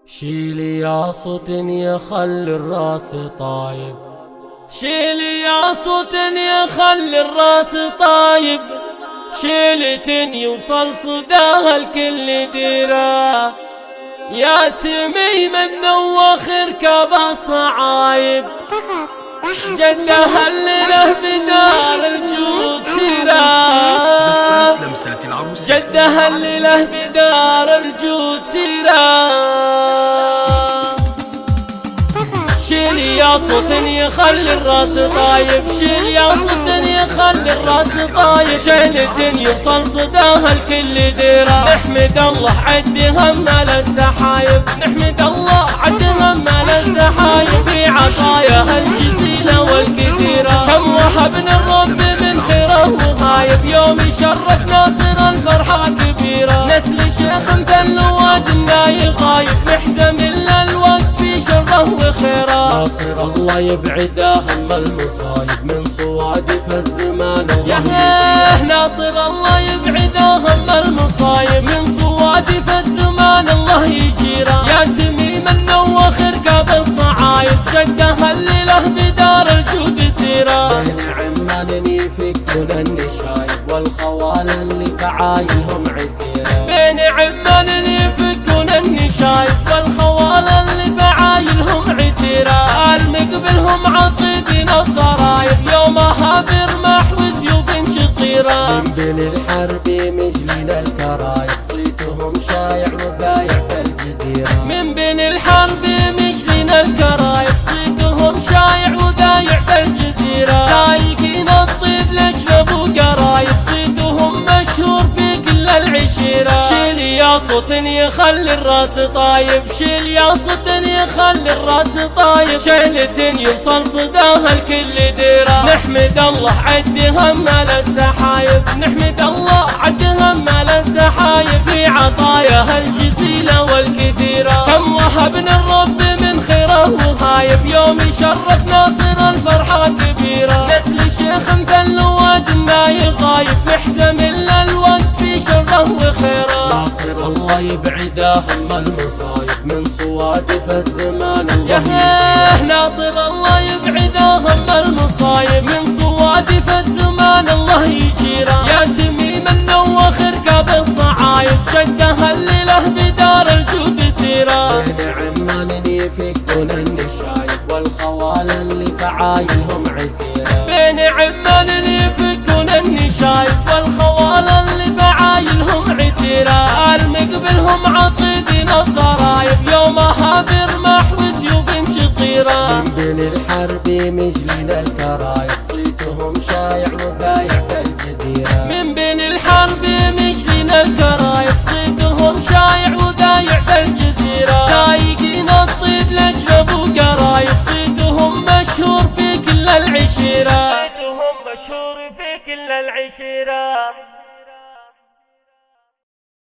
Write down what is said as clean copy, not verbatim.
شيلي ياصوت يخلي الراس طايب، شيلي ياصوت يخلي الراس طايب، شيلة يوصل صداها الكل ديرة، يا سمي من واخر كبا صعايب، جدها اللي له بدار الجود سيرة، جدها اللي له بدار الجود سيرة. شيل ياصوت يخلي الراس طايب، شيل ياصوت يخلي الراس طايب، شيلة يوصل صداها الكل ديرة، نحمد الله عد هم للسحايب، نحمد الله عد هم للسحايب، في عطاياها الجزيلة والكثيرة، كم وهبنا الرب من خيره وغايب، يوم يشرف ناصر الفرحة كبيرة، نسل الشيخ مثل وادنا يغايب، محتمل الوقت في شره وخيره، ناصر الله يبعده هم المصايب من صوادف الزمان، يا ناصر الله يبعده هم المصايب من صوادف الزمان، الله يجيره يا تميم النواخر كاب الصعايب، جدها اللي له بدار الجود سيره، بين عمان يفكون النشايب والخوال اللي فعايلهم عسيره، بين عمان يفكون النشايب والخوال اللي فعايلهم عسيره، المقبلهم عطيبين الضرايب، يومها برمح وسيوف شطيره، من بين الحرب مجلين الكرايب، صيتهم شايع وذايع في الجزيره، من بين الحرب مجلين الكرايب، صيتهم شايع وذايع في الجزيره، سايقين الطيب لجنب وقرايب، صيتهم مشهور في كل العشيره، شيل ياصوت يخلي الراس طايب، شيل ياصوت يخلي الراس طايب، شيلة يوصل صداها الكل ديرة، نحمد الله عد هم للسحايب، نحمد الله عد هم للسحايب، في عطاياها الجزيلة والكثيرة، كم وهبنا الرب من خيره وهايب، يوم يشرف ناصر الفرحة كبيرة، نسل الشيخ مثل وادنا يغايب، محتمل الوقت في شره وخيره، ناصر الله يبعده هم المصايب من صوادف الزمان، يا ناصر الله يبعده هم المصايب من صوادف الزمان، الله يجيره يا تميم النواخر كاب الصعايب، جدها اللي له بدار الجود سيره، بين عمان يفكون النشايب والخوال اللي فعايلهم عسيره، بين عمان يفكون النشايب والخوال اللي فعايلهم عسيره، المقبلهم عطيدين الضرايب، يومها برمح وسيوف شطيره، من بين الحرب مجلين الكرايب، صيتهم شايع وذايع في الجزيره، من بين الحرب مجلين الكرايب، صيتهم شايع وذايع في الجزيره، سايقين الطيب لجنب وقرايب، صيتهم مشهور في كل العشيره، صيتهم مشهور في كل العشيره.